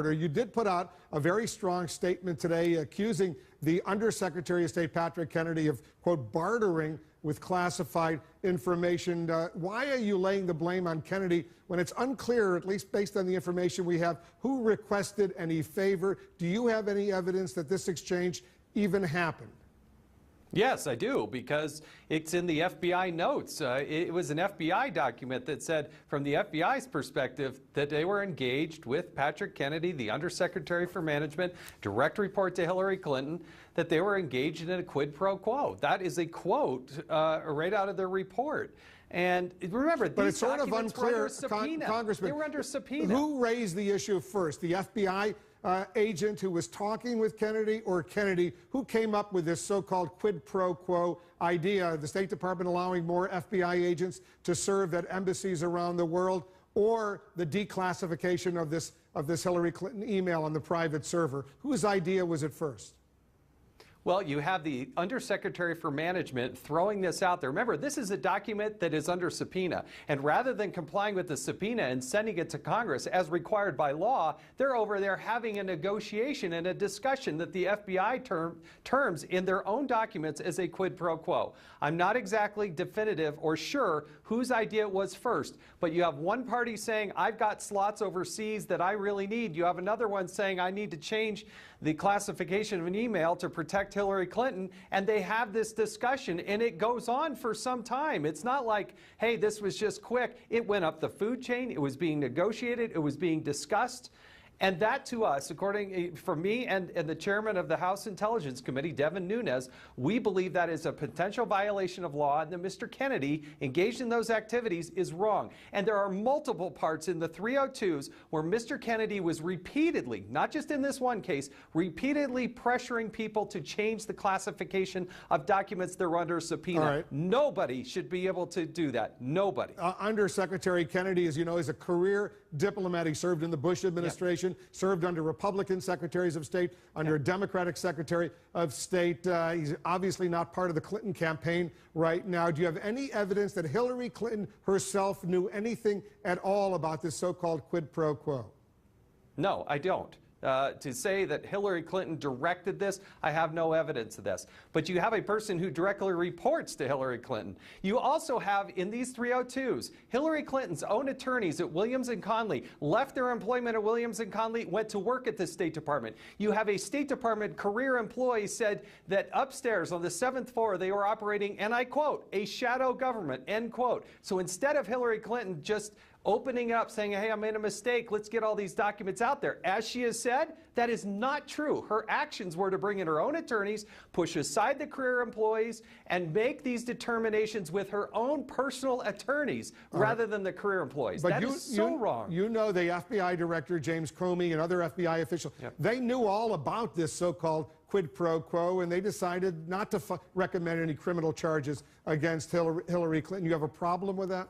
You did put out a very strong statement today accusing the Undersecretary of State, Patrick Kennedy, of, quote, bartering with classified information. Why are you laying the blame on Kennedy when it's unclear, at least based on the information we have, who requested any favor? Do you have any evidence that this exchange even happened? Yes, I do, because it's in the FBI notes. It was an FBI document that said, from the FBI's perspective, that they were engaged with Patrick Kennedy, the Undersecretary for Management, direct report to Hillary Clinton, that they were engaged in a quid pro quo. That is a quote right out of their report. And remember, but these it's sort of unclear, Congressman, they were under subpoena. Who raised the issue first, the FBI agent who was talking with Kennedy, or Kennedy, who came up with this so-called quid pro quo idea, the State Department allowing more FBI agents to serve at embassies around the world, or the declassification of this Hillary Clinton email on the private server? Whose idea was it first? Well, you have the Undersecretary for Management throwing this out there. Remember, this is a document that is under subpoena. And rather than complying with the subpoena and sending it to Congress as required by law, they're over there having a negotiation and a discussion that the FBI terms in their own documents as a quid pro quo. I'm not exactly definitive or sure whose idea it was first, but you have one party saying, I've got slots overseas that I really need. You have another one saying, I need to change the classification of an email to protect Hillary Clinton, and they have this discussion, and it goes on for some time. It's not like, hey, this was just quick. It went up the food chain. It was being negotiated. It was being discussed. And that, to us, according for me and the chairman of the House Intelligence Committee, Devin Nunes, we believe that is a potential violation of law, and that Mr. Kennedy, engaged in those activities, is wrong. And there are multiple parts in the 302s where Mr. Kennedy was repeatedly, not just in this one case, repeatedly pressuring people to change the classification of documents that are under subpoena. All right. Nobody should be able to do that. Nobody. Undersecretary Kennedy, as you know, is a career diplomat. He served in the Bush administration. Yep. Served under Republican secretaries of state, under a Democratic secretary of state. He's obviously not part of the Clinton campaign right now. Do you have any evidence that Hillary Clinton herself knew anything at all about this so-called quid pro quo? No, I don't. To say that Hillary Clinton directed this, I have no evidence of this. But you have a person who directly reports to Hillary Clinton. You also have, in these 302s, Hillary Clinton's own attorneys at Williams & Conley left their employment at Williams & Conley, went to work at the State Department. You have a State Department career employee said that upstairs on the 7th floor they were operating, and I quote, a shadow government, end quote. So instead of Hillary Clinton just opening up, saying, hey, I made a mistake, let's get all these documents out there, as she has said, that is not true. Her actions were to bring in her own attorneys, push aside the career employees, and make these determinations with her own personal attorneys rather than the career employees. But that is so wrong. You know the FBI director, James Comey, and other FBI officials, they knew all about this so-called quid pro quo, and they decided not to recommend any criminal charges against Hillary Clinton. You have a problem with that?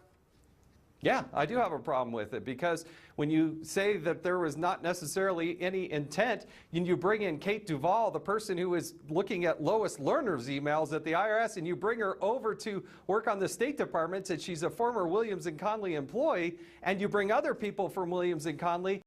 Yeah, I do have a problem with it, because when you say that there was not necessarily any intent, and you bring in Kate Duvall, the person who is looking at Lois Lerner's emails at the IRS, and you bring her over to work on the State Department, and she's a former Williams & Conley employee, and you bring other people from Williams & Conley,